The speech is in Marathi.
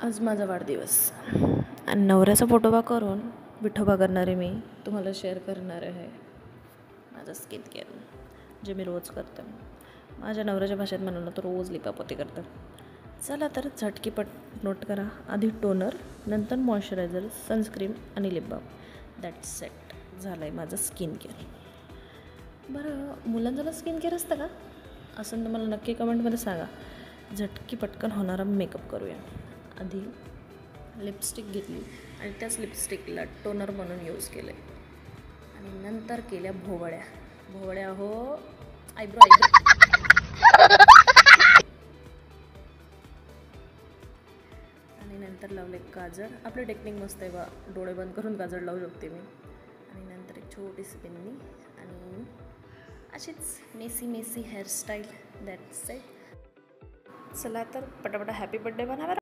आज माझा वाढदिवस आणि नवऱ्याचा फोटोबा करून विठोबा करणारे मी तुम्हाला शेअर करणार आहे माझं स्किन केअर जे मी रोज करते. माझ्या नवऱ्याच्या भाषेत म्हणाला तर रोज लिपापोती करतं. चला तर झटकीपट नोट करा. आधी टोनर, नंतर मॉइश्चरायझर, सनस्क्रीन आणि लिप बाम. दॅट्स सेट झालं आहे माझं स्किन केअर. बरं, मुलांचं स्किन केअर असतं का असं तर मला नक्की कमेंटमध्ये सांगा. झटकी पटकन होणारा मेकअप करूया. आधी लिपस्टिक घेतली आणि त्याच लिपस्टिकला टोनर म्हणून यूज केलं आहे आणि नंतर केल्या भोवळ्या हो आयब्रो आणि नंतर लावले काजळ. आपलं टेक्निक मस्त आहे बा, डोळे बंद करून काजळ लावू शकते मी. आणि नंतर एक छोटीशी पिन्नी आणि अशीच मेसी हेअरस्टाईल. That's it. चला तर पटापटा हॅपी बर्थडे बनावा.